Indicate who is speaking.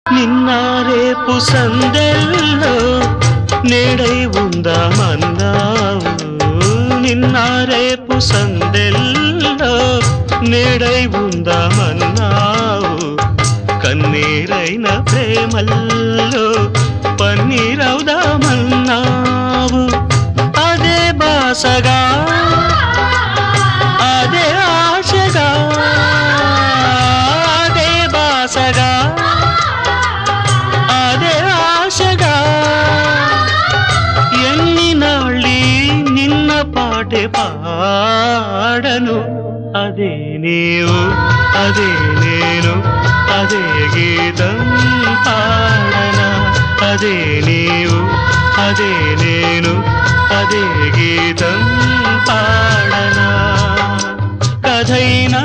Speaker 1: నిన్న రేపు సందెల్లో నేడై ఉందామన్నావు. నిన్న రేపు సందెల్లో నేడై ఉందామన్నావు. కన్నీరైన ప్రేమల్లో పన్నీరవుదామన్నావు. అదే బాసగా అదే ఆశగా అదే బాసగా అదే ఆశగా ఎన్ని నాళ్ళీ నిన్న పాటే పాడను. అదే నీవు అదే నేను అదే గీతం పాడనా. అదే నీవు అదే నేను అదే గీతం పాడనా. కథైనా